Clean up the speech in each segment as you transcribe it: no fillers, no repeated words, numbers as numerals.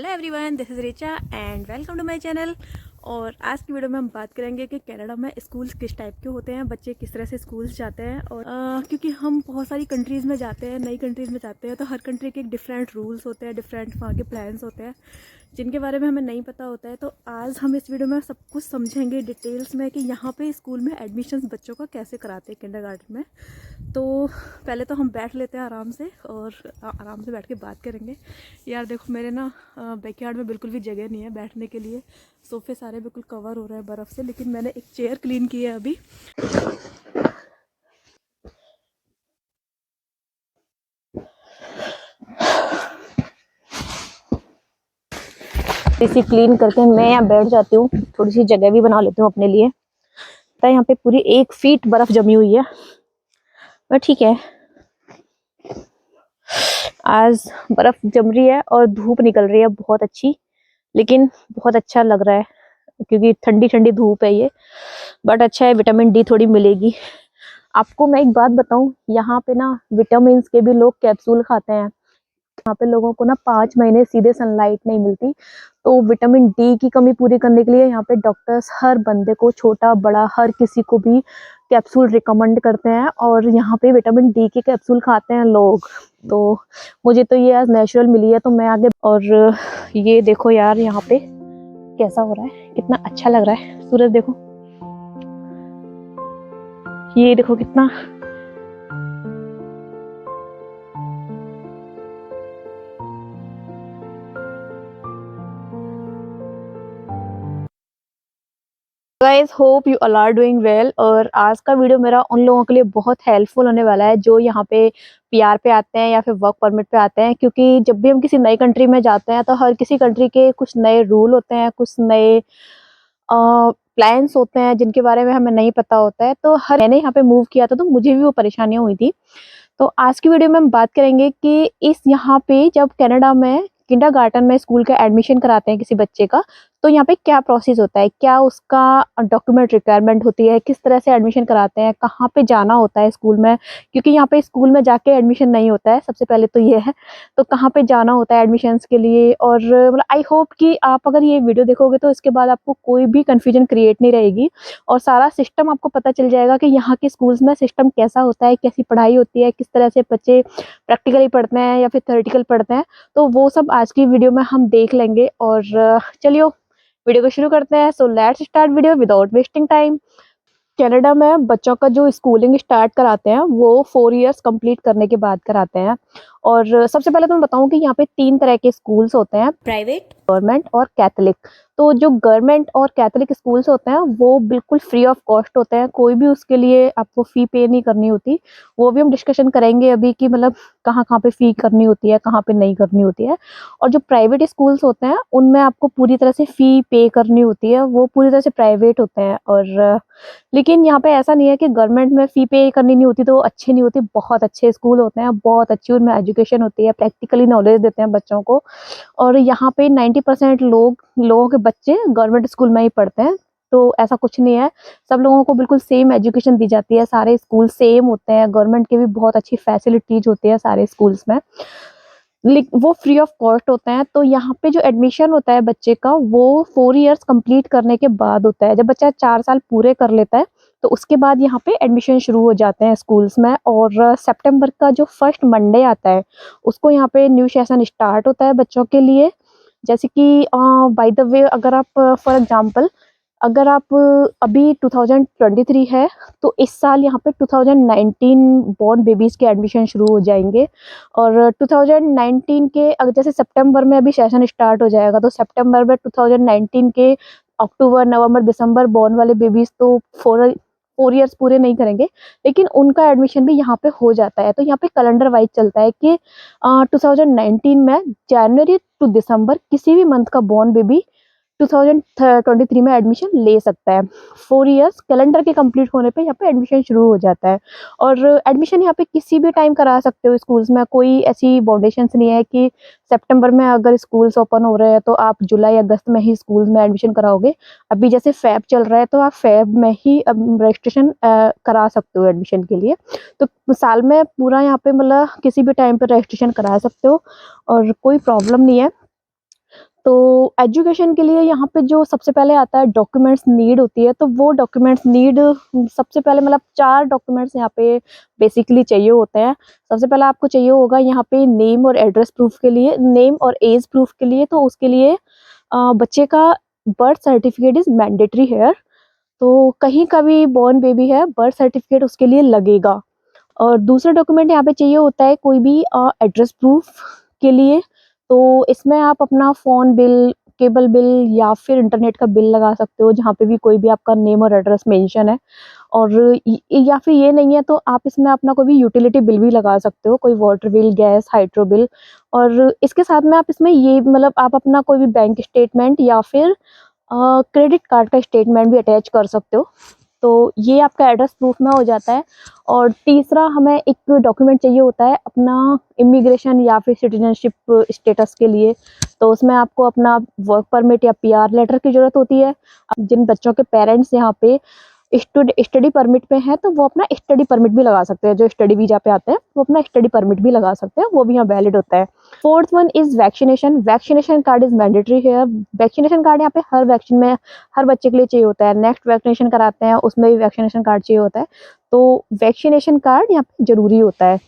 Hello everyone, this is Richa and welcome to my channel. और आज की वीडियो में हम बात करेंगे कि कनाडा में स्कूल्स किस टाइप के होते हैं, बच्चे किस तरह से स्कूल्स जाते हैं। और क्योंकि हम बहुत सारी कंट्रीज़ में जाते हैं, नई कंट्रीज़ में जाते हैं, तो हर कंट्री के एक डिफरेंट रूल्स होते हैं, डिफरेंट वहाँ के प्लान्स होते हैं जिनके बारे में हमें नहीं पता होता है। तो आज हम इस वीडियो में सब कुछ समझेंगे डिटेल्स में कि यहाँ पे स्कूल में एडमिशन्स बच्चों का कैसे कराते हैं किंडरगार्टन में। तो पहले तो हम बैठ लेते हैं आराम से और आराम से बैठ के बात करेंगे। यार देखो, मेरे ना बैकयार्ड में बिल्कुल भी जगह नहीं है बैठने के लिए। सोफ़े सारे बिल्कुल कवर हो रहे हैं बर्फ़ से, लेकिन मैंने एक चेयर क्लीन की है अभी। इसी क्लीन करके मैं यहाँ बैठ जाती हूँ, थोड़ी सी जगह भी बना लेती हूँ अपने लिए। तो यहाँ पे पूरी 1 फीट बर्फ जमी हुई है, पर ठीक है, आज बर्फ जम रही है और धूप निकल रही है बहुत अच्छी। लेकिन बहुत अच्छा लग रहा है क्योंकि ठंडी ठंडी धूप है ये, बट अच्छा है, विटामिन डी थोड़ी मिलेगी। आपको मैं एक बात बताऊं, यहाँ पे ना विटामिन के भी लोग कैप्सूल खाते हैं। यहाँ पे लोगों को ना 5 महीने सीधे सनलाइट नहीं मिलती, तो विटामिन डी की कमी पूरी करने के लिए यहाँ पे डॉक्टर्स हर बंदे को, छोटा बड़ा हर किसी को भी कैप्सूल रिकमेंड करते हैं। और यहाँ पे विटामिन डी के कैप्सूल खाते हैं लोग। तो मुझे तो ये आज नेचुरल मिली है, तो मैं आगे। और ये देखो यार, यहाँ पे कैसा हो रहा है, कितना अच्छा लग रहा है सूरज। देखो, ये देखो कितना guys, hope you all are doing well. और आज का वीडियो मेरा उन लोगों के लिए बहुत हेल्पफुल होने वाला है जो यहाँ पे पीआर पे आते हैं या फिर वर्क परमिट पे आते हैं। क्योंकि जब भी हम किसी नई कंट्री में जाते हैं तो हर किसी कंट्री के कुछ नए रूल होते हैं, कुछ नए प्लान्स होते हैं जिनके बारे में हमें नहीं पता होता है। तो मैंने यहाँ पे मूव किया था तो मुझे भी वो परेशानियां हुई थी। तो आज की वीडियो में हम बात करेंगे कि इस यहाँ पे जब कनाडा में किंडरगार्टन में स्कूल का एडमिशन कराते हैं किसी बच्चे का, तो यहाँ पे क्या प्रोसेस होता है, क्या उसका डॉक्यूमेंट रिक्वायरमेंट होती है, किस तरह से एडमिशन कराते हैं, कहाँ पे जाना होता है स्कूल में। क्योंकि यहाँ पे स्कूल में जाके एडमिशन नहीं होता है, सबसे पहले तो ये है। तो कहाँ पे जाना होता है एडमिशन्स के लिए। और मतलब आई होप कि आप अगर ये वीडियो देखोगे तो इसके बाद आपको कोई भी कन्फ्यूजन क्रिएट नहीं रहेगी और सारा सिस्टम आपको पता चल जाएगा कि यहाँ के स्कूल्स में सिस्टम कैसा होता है, कैसी पढ़ाई होती है, किस तरह से बच्चे प्रैक्टिकली पढ़ते हैं या फिर थ्योरेटिकल पढ़ते हैं। तो वो सब आज की वीडियो में हम देख लेंगे। और चलिए वीडियो को शुरू करते हैं। So let's start video without wasting time. Canada में बच्चों का जो स्कूलिंग स्टार्ट कराते हैं वो 4 इयर्स कंप्लीट करने के बाद कराते हैं। और सबसे पहले तो मैं बताऊं कि यहाँ पे 3 तरह के स्कूल्स होते हैं, प्राइवेट, गवर्नमेंट और कैथोलिक। तो जो गवर्नमेंट और कैथोलिक स्कूल्स होते हैं वो बिल्कुल फ्री ऑफ कॉस्ट होते हैं, कोई भी उसके लिए आपको फी पे नहीं करनी होती। वो भी हम डिस्कशन करेंगे अभी कि मतलब कहाँ कहाँ पे फी करनी होती है, कहाँ पे नहीं करनी होती है। और जो प्राइवेट स्कूल्स होते हैं उनमें आपको पूरी तरह से फी पे करनी होती है, वो पूरी तरह से प्राइवेट होते हैं। और लेकिन यहाँ पे ऐसा नहीं है कि गवर्नमेंट में फी पे करनी नहीं होती तो अच्छे नहीं होती, बहुत अच्छे स्कूल होते हैं, बहुत अच्छी उनमें एजुकेशन होती है, प्रैक्टिकली नॉलेज देते हैं बच्चों को। और यहाँ पे 90% लोगों के बच्चे गवर्नमेंट स्कूल में ही पढ़ते हैं। तो ऐसा कुछ नहीं है, सब लोगों को बिल्कुल सेम एजुकेशन दी जाती है, सारे स्कूल सेम होते हैं, गवर्नमेंट के भी बहुत अच्छी फैसिलिटीज होती है सारे स्कूल्स में, वो फ्री ऑफ कॉस्ट होते हैं। तो यहाँ पे जो एडमिशन होता है बच्चे का वो 4 इयर्स कंप्लीट करने के बाद होता है। जब बच्चा 4 साल पूरे कर लेता है तो उसके बाद यहाँ पे एडमिशन शुरू हो जाते हैं स्कूल्स में। और सितंबर का जो फर्स्ट मंडे आता है उसको यहाँ पे न्यू सेशन स्टार्ट होता है बच्चों के लिए। जैसे कि बाय द वे, अगर आप फॉर एग्जांपल अगर आप अभी 2023 है तो इस साल यहाँ पे 2019 बॉर्न बेबीज के एडमिशन शुरू हो जाएंगे। और 2019 के अगर जैसे सितंबर में अभी सेशन स्टार्ट हो जाएगा तो सितंबर में 2019 के अक्टूबर नवंबर दिसंबर बॉर्न वाले बेबीज तो 4 इयर्स पूरे नहीं करेंगे, लेकिन उनका एडमिशन भी यहाँ पे हो जाता है। तो यहाँ पे कैलेंडर वाइज चलता है कि 2019 में जनवरी टू दिसंबर किसी भी मंथ का बॉर्न बेबी 2023 में एडमिशन ले सकता है। 4 इयर्स कैलेंडर के कंप्लीट होने पे यहाँ पे एडमिशन शुरू हो जाता है। और एडमिशन यहाँ पे किसी भी टाइम करा सकते हो स्कूल्स में, कोई ऐसी बाउंडेशंस नहीं है कि सितंबर में अगर स्कूल्स ओपन हो रहे हैं तो आप जुलाई अगस्त में ही स्कूल्स में एडमिशन कराओगे। अभी जैसे फैब चल रहा है तो आप फैब में ही रजिस्ट्रेशन करा सकते हो एडमिशन के लिए। तो साल में पूरा यहाँ पे मतलब किसी भी टाइम पे रजिस्ट्रेशन करा सकते हो और कोई प्रॉब्लम नहीं है। तो एजुकेशन के लिए यहाँ पे जो सबसे पहले आता है डॉक्यूमेंट्स नीड होती है, तो वो डॉक्यूमेंट्स नीड सबसे पहले मतलब 4 डॉक्यूमेंट्स यहाँ पे बेसिकली चाहिए होते हैं। सबसे पहले आपको चाहिए होगा यहाँ पे नेम और एड्रेस प्रूफ के लिए, नेम और एज प्रूफ के लिए, तो उसके लिए बच्चे का birth certificate is mandatory here. तो कहीं का भी बॉर्न बेबी है, बर्थ सर्टिफिकेट उसके लिए लगेगा। और दूसरा डॉक्यूमेंट यहाँ पे चाहिए होता है कोई भी एड्रेस प्रूफ के लिए, तो इसमें आप अपना फ़ोन बिल, केबल बिल या फिर इंटरनेट का बिल लगा सकते हो, जहाँ पे भी कोई भी आपका नेम और एड्रेस मेंशन है। और या फिर ये नहीं है तो आप इसमें अपना कोई भी यूटिलिटी बिल भी लगा सकते हो, कोई water bill, gas, hydro bill. और इसके साथ में आप इसमें ये मतलब आप अपना कोई भी बैंक स्टेटमेंट या फिर क्रेडिट कार्ड का स्टेटमेंट भी अटैच कर सकते हो। तो ये आपका एड्रेस प्रूफ में हो जाता है। और तीसरा हमें एक डॉक्यूमेंट चाहिए होता है अपना इमिग्रेशन या फिर सिटीजनशिप स्टेटस के लिए। तो उसमें आपको अपना वर्क परमिट या पीआर लेटर की ज़रूरत होती है। अब जिन बच्चों के पेरेंट्स यहाँ पे स्टडी परमिट पे हैं, तो वो अपना स्टडी परमिट भी लगा सकते हैं। जो स्टडी वीज़ा पे आते हैं, वो अपना स्टडी परमिट भी लगा सकते हैं, वो भी यहाँ वैलिड होता है। Fourth one is vaccination. Vaccination card is mandatory here. Vaccination card यहाँ पे हर वैक्सीन में हर बच्चे के लिए चाहिए होता है। नेक्स्ट वैक्सीनेशन कराते हैं, उसमें भी वैक्सीनेशन कार्ड चाहिए होता है। तो वैक्सीनेशन कार्ड यहाँ पे ज़रूरी होता है।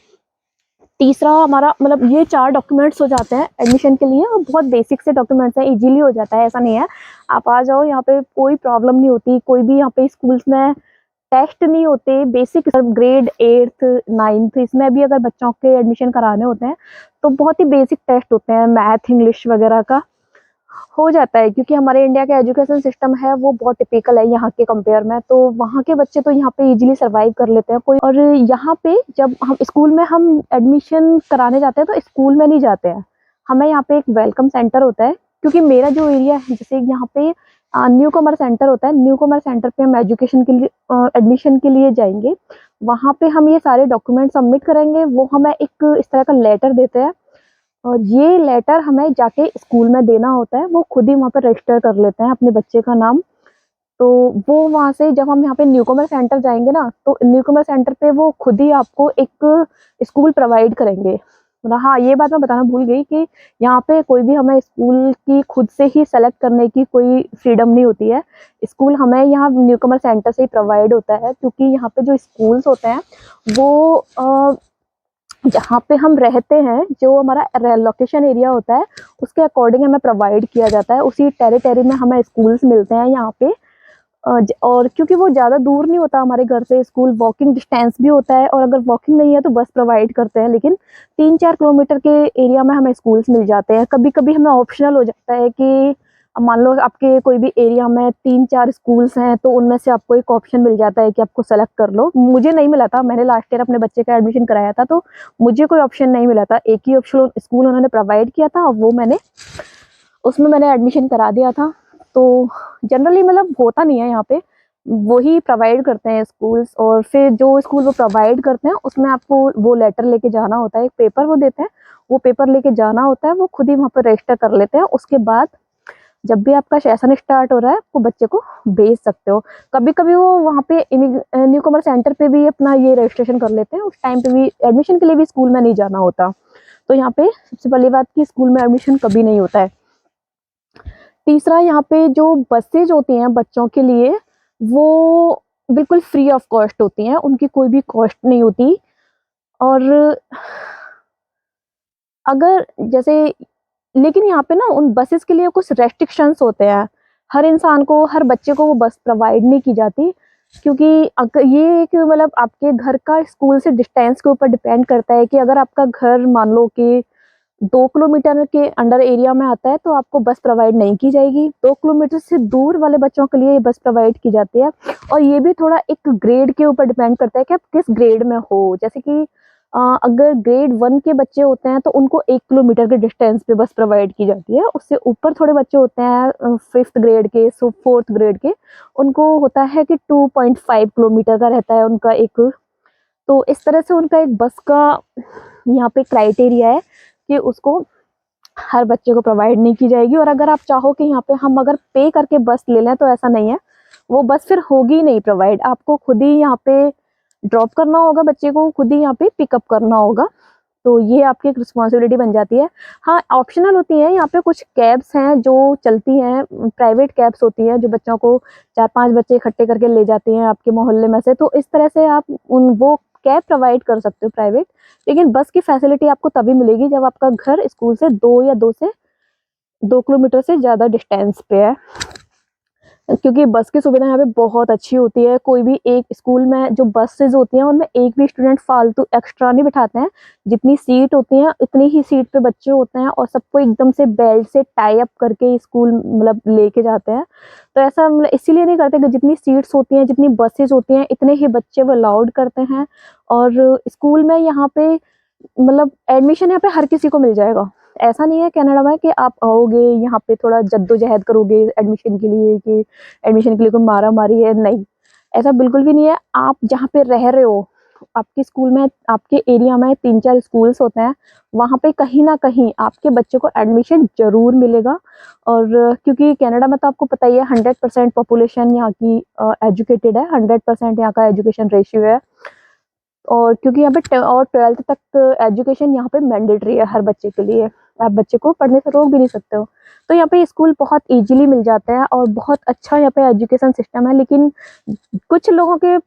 तीसरा हमारा मतलब ये 4 डॉक्यूमेंट्स हो जाते हैं एडमिशन के लिए, और बहुत बेसिक से डॉक्यूमेंट्स हैं, इजीली हो जाता है, ऐसा नहीं है। आप आ जाओ, यहाँ पे कोई प्रॉब्लम नहीं होती, कोई भी यहाँ पे स्कूल्स में टेस्ट नहीं होते। बेसिक ग्रेड 8th 9th इसमें भी अगर बच्चों के एडमिशन कराने होते हैं, तो बहुत ही बेसिक टेस्ट होते हैं, मैथ, इंग्लिश वगैरह का हो जाता है। क्योंकि हमारे इंडिया का एजुकेशन सिस्टम है वो बहुत टिपिकल है यहाँ के कंपेयर में, तो वहाँ के बच्चे तो यहाँ पे इजीली सर्वाइव कर लेते हैं कोई। और यहाँ पे जब हम स्कूल में हम एडमिशन कराने जाते हैं, तो स्कूल में नहीं जाते हैं, हमें यहाँ पे एक वेलकम सेंटर होता है। क्योंकि मेरा जो एरिया है, जैसे यहाँ पे न्यू कमर सेंटर होता है, न्यू कमर सेंटर पे हम एजुकेशन के लिए एडमिशन के लिए जाएंगे। वहाँ पे हम ये सारे डॉक्यूमेंट सबमिट करेंगे, वो हमें एक इस तरह का लेटर देते हैं। और ये लेटर हमें जाके स्कूल में देना होता है, वो खुद ही वहाँ पर रजिस्टर कर लेते हैं अपने बच्चे का नाम। तो वो वहाँ से जब हम यहाँ पे न्यू कमर सेंटर जाएंगे ना, तो न्यू कमर सेंटर पे वो खुद ही आपको एक स्कूल प्रोवाइड करेंगे। मतलब हाँ, ये बात मैं बताना भूल गई कि यहाँ पे कोई भी हमें स्कूल की खुद से ही सेलेक्ट करने की कोई फ्रीडम नहीं होती है। स्कूल हमें यहाँ न्यू कमर सेंटर से ही प्रोवाइड होता है, क्योंकि यहाँ पे जो स्कूल्स होते हैं वो जहाँ पे हम रहते हैं, जो हमारा लोकेशन एरिया होता है, उसके अकॉर्डिंग हमें प्रोवाइड किया जाता है। उसी टेरिटरी में हमें स्कूल्स मिलते हैं यहाँ पे। और क्योंकि वो ज़्यादा दूर नहीं होता हमारे घर से स्कूल, वॉकिंग डिस्टेंस भी होता है, और अगर वॉकिंग नहीं है तो बस प्रोवाइड करते हैं। लेकिन 3-4 किलोमीटर के एरिया में हमें स्कूल्स मिल जाते हैं। कभी कभी हमें ऑप्शनल हो जाता है कि अब मान लो आपके कोई भी एरिया में 3-4 स्कूल्स हैं, तो उनमें से आपको एक ऑप्शन मिल जाता है कि आपको सेलेक्ट कर लो। मुझे नहीं मिला था, मैंने लास्ट ईयर अपने बच्चे का एडमिशन कराया था, तो मुझे कोई ऑप्शन नहीं मिला था। एक ही ऑप्शन स्कूल उन्होंने प्रोवाइड किया था, और वो उसमें मैंने एडमिशन करा दिया था। तो जनरली मतलब होता नहीं है यहाँ पे, वही प्रोवाइड करते हैं स्कूल्स। और फिर जो स्कूल वो प्रोवाइड करते हैं, उसमें आपको वो लेटर लेके जाना होता है, एक पेपर वो देते हैं, वो पेपर लेके जाना होता है, वो खुद ही वहाँ पर रजिस्टर कर लेते हैं। उसके बाद जब भी आपका सेशन स्टार्ट हो रहा है, वो बच्चे को भेज सकते हो। कभी कभी वो वहाँ पे न्यू कमर सेंटर पे भी अपना ये रजिस्ट्रेशन कर लेते हैं, उस टाइम पे भी एडमिशन के लिए भी स्कूल में नहीं जाना होता। तो यहाँ पे सबसे पहली बात कि स्कूल में एडमिशन कभी नहीं होता है। तीसरा, यहाँ पे जो बसेज होती हैं बच्चों के लिए, वो बिल्कुल फ्री ऑफ कॉस्ट होती हैं, उनकी कोई भी कॉस्ट नहीं होती। और अगर जैसे लेकिन यहाँ पे ना उन बसेस के लिए कुछ रेस्ट्रिक्शंस होते हैं। हर इंसान को, हर बच्चे को वो बस प्रोवाइड नहीं की जाती, क्योंकि अगर ये एक मतलब आपके घर का स्कूल से डिस्टेंस के ऊपर डिपेंड करता है कि अगर आपका घर मान लो कि 2 किलोमीटर के अंडर एरिया में आता है, तो आपको बस प्रोवाइड नहीं की जाएगी। 2 किलोमीटर से दूर वाले बच्चों के लिए ये बस प्रोवाइड की जाती है। और ये भी थोड़ा एक ग्रेड के ऊपर डिपेंड करता है कि आप किस ग्रेड में हो। जैसे कि अगर ग्रेड 1 के बच्चे होते हैं, तो उनको 1 किलोमीटर के डिस्टेंस पे बस प्रोवाइड की जाती है। उससे ऊपर थोड़े बच्चे होते हैं 5th ग्रेड के, 4th ग्रेड के, उनको होता है कि 2.5 किलोमीटर का रहता है उनका एक। तो इस तरह से उनका एक बस का यहाँ पे क्राइटेरिया है कि उसको हर बच्चे को प्रोवाइड नहीं की जाएगी। और अगर आप चाहो कि यहाँ पे हम अगर पे करके बस ले लें, तो ऐसा नहीं है, वो बस फिर होगी नहीं प्रोवाइड। आपको खुद ही यहाँ पे ड्रॉप करना होगा बच्चे को, खुद ही यहाँ पे पिकअप करना होगा। तो ये आपकी एक रिस्पॉन्सिबिलिटी बन जाती है। हाँ, ऑप्शनल होती हैं, यहाँ पे कुछ कैब्स हैं जो चलती हैं, प्राइवेट कैब्स होती हैं जो बच्चों को 4-5 बच्चे इकट्ठे करके ले जाती हैं आपके मोहल्ले में से, तो इस तरह से आप वो कैब प्रोवाइड कर सकते हो प्राइवेट। लेकिन बस की फैसिलिटी आपको तभी मिलेगी जब आपका घर स्कूल से 2 किलोमीटर से ज़्यादा डिस्टेंस पे है, क्योंकि बस की सुविधा यहाँ पे बहुत अच्छी होती है। कोई भी एक स्कूल में जो बसेज़ होती हैं उनमें एक भी स्टूडेंट फालतू एक्स्ट्रा नहीं बिठाते हैं। जितनी सीट होती हैं उतनी ही सीट पे बच्चे होते हैं और सबको एकदम से बेल्ट से टाई अप करके स्कूल मतलब लेके जाते हैं। तो ऐसा मतलब इसीलिए नहीं करते कि जितनी सीट्स होती हैं, जितनी बसेज़ होती हैं, इतने ही बच्चे वो अलाउड करते हैं। और स्कूल में यहाँ पे मतलब एडमिशन यहाँ पे हर किसी को मिल जाएगा। ऐसा नहीं है कनाडा में कि आप आओगे यहाँ पे थोड़ा जद्दोजहद करोगे एडमिशन के लिए कि एडमिशन के लिए कोई मारा-मारी है, नहीं। ऐसा बिल्कुल भी नहीं है। आप जहाँ पे रह रहे हो, आपके स्कूल में आपके एरिया में 3-4 स्कूल्स होते हैं, वहाँ पे कहीं न कहीं आपके बच्चे को एडमिशन ज़रूर मिलेगा। और क्योंकि कनाडा में तो आपको पता ही है 100% पॉपुलेशन यहाँ की एजुकेटेड है, 100% यहाँ का एजुकेशन रेशियो है। और क्योंकि यहाँ पे 12th तक एजुकेशन यहाँ पे मैंडेटरी है हर बच्चे के लिए। आप बच्चे को पढ़ने से रोक भी नहीं सकते हो। तो यहाँ पे स्कूल बहुत ईज़िली मिल जाते हैं और बहुत अच्छा यहाँ पे एजुकेशन सिस्टम है। लेकिन कुछ लोगों के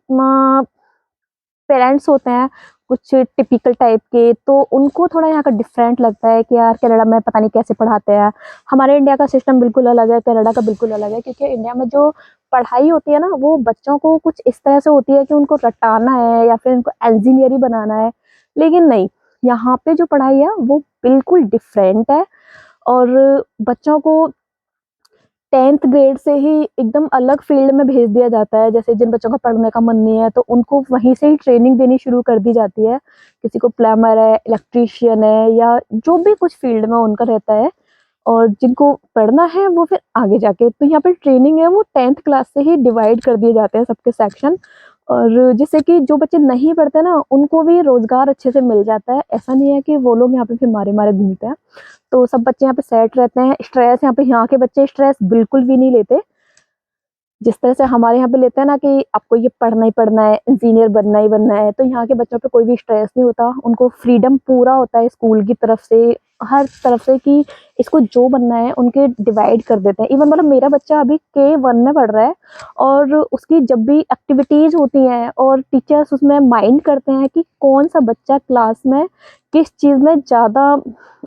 पेरेंट्स होते हैं, कुछ टिपिकल टाइप के, तो उनको थोड़ा यहाँ का डिफरेंट लगता है कि यार कनाडा में पता नहीं कैसे पढ़ाते हैं। हमारे इंडिया का सिस्टम बिल्कुल अलग है, कनाडा का बिल्कुल अलग है, क्योंकि इंडिया में जो पढ़ाई होती है ना, वो बच्चों को कुछ इस तरह से होती है कि उनको रटाना है या फिर उनको इंजीनियर ही बनाना है। लेकिन नहीं, यहाँ पे जो पढ़ाई है वो बिल्कुल डिफरेंट है और बच्चों को 10th ग्रेड से ही एकदम अलग फील्ड में भेज दिया जाता है। जैसे जिन बच्चों का पढ़ने का मन नहीं है तो उनको वहीं से ही ट्रेनिंग देनी शुरू कर दी जाती है। किसी को प्लम्बर है, इलेक्ट्रीशियन है या जो भी कुछ फील्ड में उनका रहता है, और जिनको पढ़ना है वो फिर आगे जाके, तो यहाँ पे ट्रेनिंग है वो 10th क्लास से ही डिवाइड कर दिए जाते हैं सबके सेक्शन। और जिससे कि जो बच्चे नहीं पढ़ते ना उनको भी रोज़गार अच्छे से मिल जाता है। ऐसा नहीं है कि वो लोग यहाँ पे फिर मारे-मारे घूमते हैं। तो सब बच्चे यहाँ पे सेट रहते हैं। स्ट्रेस यहाँ के बच्चे स्ट्रेस बिल्कुल भी नहीं लेते। जिस तरह से हमारे यहाँ पे लेते हैं ना कि आपको ये पढ़ना ही पढ़ना है, इंजीनियर बनना ही बनना है, तो यहाँ के बच्चों पे कोई भी स्ट्रेस नहीं होता। उनको फ्रीडम पूरा होता है स्कूल की तरफ से, हर तरफ से कि इसको जो बनना है उनके डिवाइड कर देते हैं। इवन मतलब मेरा बच्चा अभी K1 में पढ़ रहा है और उसकी जब भी एक्टिविटीज़ होती हैं और टीचर्स उसमें माइंड करते हैं कि कौन-सा बच्चा क्लास में किस चीज़ में ज़्यादा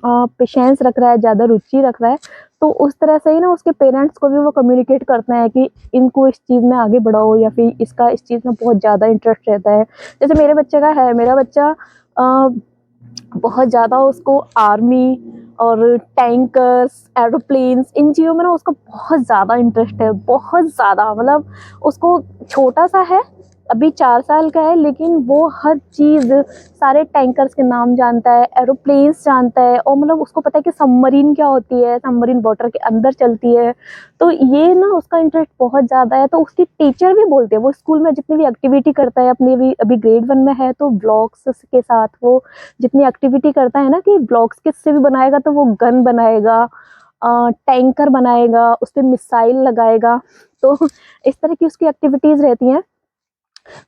पेशेंस रख रहा है, ज़्यादा रुचि रख रहा है, तो उस तरह से ही ना उसके पेरेंट्स को भी वो कम्युनिकेट करते हैं कि इनको इस चीज़ में आगे बढ़ाओ या फिर इसका इस चीज़ में बहुत ज़्यादा इंटरेस्ट रहता है। जैसे मेरे बच्चे का है, मेरा बच्चा बहुत ज़्यादा उसको आर्मी और टैंकर्स, एरोप्लेन्स इन चीज़ों में ना उसका बहुत ज़्यादा इंटरेस्ट है, बहुत ज़्यादा। मतलब उसको छोटा-सा है, अभी 4 साल का है, लेकिन वो हर चीज़, सारे टैंकर्स के नाम जानता है, एरोप्लेन्स जानता है और मतलब उसको पता है कि सबमरीन क्या होती है, सबमरीन वाटर के अंदर चलती है। तो ये ना उसका इंटरेस्ट बहुत ज़्यादा है, तो उसकी टीचर भी बोलते हैं, वो स्कूल में जितनी भी एक्टिविटी करता है, अपनी भी अभी ग्रेड 1 में है, तो ब्लॉक्स के साथ वो जितनी एक्टिविटी करता है ना कि ब्लॉक्स किससे भी बनाएगा, तो वो गन बनाएगा, टैंकर बनाएगा, उसपे मिसाइल लगाएगा। तो इस तरह की उसकी एक्टिविटीज़ रहती हैं।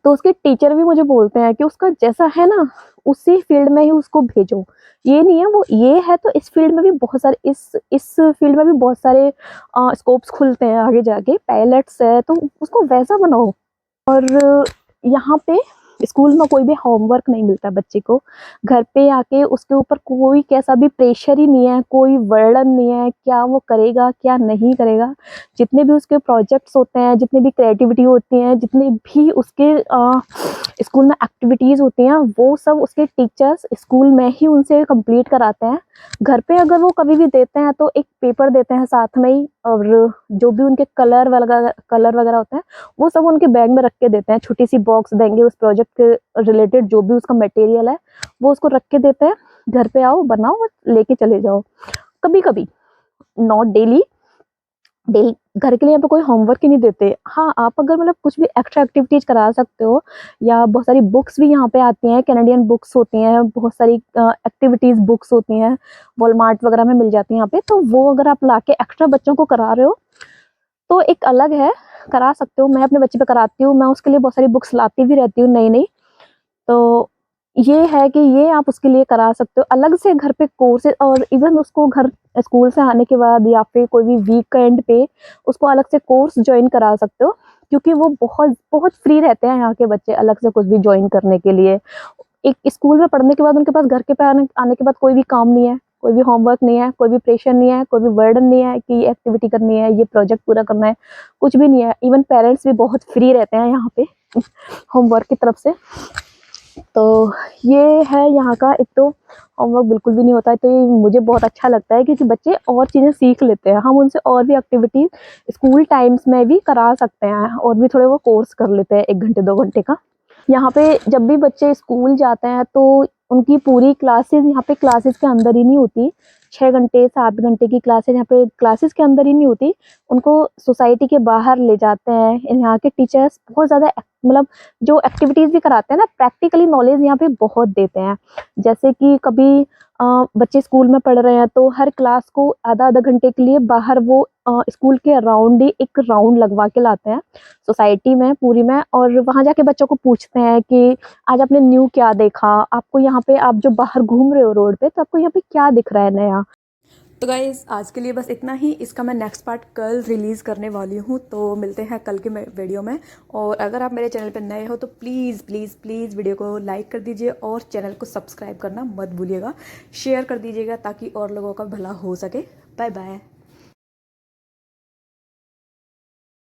तो उसके टीचर भी मुझे बोलते हैं कि उसका जैसा है ना, उसी फील्ड में ही उसको भेजो। ये नहीं है वो ये है तो इस फील्ड में भी बहुत सारे इस फील्ड में भी बहुत सारे स्कोप्स खुलते हैं आगे जाके, पायलट्स है तो उसको वैसा बनाओ। और यहाँ पे स्कूल में कोई भी होमवर्क नहीं मिलता बच्चे को। घर पे आके उसके ऊपर कोई कैसा भी प्रेशर ही नहीं है, कोई बर्डन नहीं है, क्या वो करेगा, क्या नहीं करेगा। जितने भी उसके प्रोजेक्ट्स होते हैं, जितनी भी क्रिएटिविटी होती हैं, जितने भी उसके स्कूल में एक्टिविटीज़ होती हैं, वो सब उसके टीचर्स स्कूल में ही उनसे कंप्लीट कराते हैं। घर पे अगर वो कभी भी देते हैं तो एक पेपर देते हैं साथ में ही, और जो भी उनके कलर वगैरह होते हैं वो सब उनके बैग में रख के देते हैं। छोटी सी बॉक्स देंगे उस प्रोजेक्ट के रिलेटेड, जो भी उसका मटेरियल है वो उसको रख के देते हैं। घर पे आओ, बनाओ और लेके चले जाओ। कभी-कभी, नॉट डेली, डेली घर के लिए यहाँ पे कोई होमवर्क ही नहीं देते। हाँ, आप अगर मतलब कुछ भी एक्स्ट्रा एक्टिविटीज़ करा सकते हो, या बहुत सारी बुक्स भी यहाँ पे आती हैं, कैनेडियन बुक्स होती हैं, बहुत सारी एक्टिविटीज़ बुक्स होती हैं, वॉलमार्ट वगैरह में मिल जाती हैं यहाँ पे, तो वो अगर आप लाके एक्स्ट्रा बच्चों को करा रहे हो तो एक अलग है, करा सकते हो। मैं अपने बच्चे पे कराती हूँ, मैं उसके लिए बहुत सारी बुक्स लाती भी रहती हूँ नई-नई। तो ये है कि ये आप उसके लिए करा सकते हो अलग से घर पे कोर्सेज, और इवन उसको घर स्कूल से आने के बाद या फिर कोई भी वीकेंड पे उसको अलग से कोर्स ज्वाइन करा सकते हो, क्योंकि वो बहुत बहुत फ्री रहते हैं यहाँ के बच्चे अलग से कुछ भी ज्वाइन करने के लिए। एक स्कूल में पढ़ने के बाद उनके पास घर के पे आने आने के बाद कोई भी काम नहीं है, कोई भी होमवर्क नहीं है, कोई भी प्रेशर नहीं है, कोई भी बर्डन नहीं है कि ये एक्टिविटी करनी है, ये प्रोजेक्ट पूरा करना है, कुछ भी नहीं है। इवन पेरेंट्स भी बहुत फ्री रहते हैं यहाँ पे होमवर्क की तरफ से। तो ये है यहाँ का, एक तो होमवर्क बिल्कुल भी नहीं होता है, तो ये मुझे बहुत अच्छा लगता है क्योंकि बच्चे और चीज़ें सीख लेते हैं। हम उनसे और भी एक्टिविटीज़ स्कूल टाइम्स में भी करा सकते हैं, और भी थोड़े वो कोर्स कर लेते हैं 1 घंटे 2 घंटे का। यहाँ पे जब भी बच्चे स्कूल जाते हैं तो उनकी पूरी क्लासेस यहाँ पे क्लासेस के अंदर ही नहीं होती। 6 घंटे 7 घंटे की क्लासेस यहाँ पे क्लासेस के अंदर ही नहीं होती, उनको सोसाइटी के बाहर ले जाते हैं। यहाँ के टीचर्स बहुत ज़्यादा मतलब जो एक्टिविटीज़ भी कराते हैं ना, प्रैक्टिकली नॉलेज यहाँ पे बहुत देते हैं। जैसे कि कभी बच्चे स्कूल में पढ़ रहे हैं तो हर क्लास को आधा आधा घंटे के लिए बाहर वो स्कूल के अराउंड ही एक राउंड लगवा के लाते हैं सोसाइटी में पूरी में, और वहाँ जाके बच्चों को पूछते हैं कि आज आपने न्यू क्या देखा, आपको यहाँ पे आप जो बाहर घूम रहे हो रोड पे तो आपको यहाँ पे क्या दिख रहा है नया। तो गाइज़ आज के लिए बस इतना ही। इसका मैं नेक्स्ट पार्ट कल रिलीज़ करने वाली हूँ, तो मिलते हैं कल के वीडियो में। और अगर आप मेरे चैनल पर नए हो तो प्लीज़ प्लीज़ प्लीज़ वीडियो को लाइक कर दीजिए और चैनल को सब्सक्राइब करना मत भूलिएगा, शेयर कर दीजिएगा ताकि और लोगों का भला हो सके। Bye bye.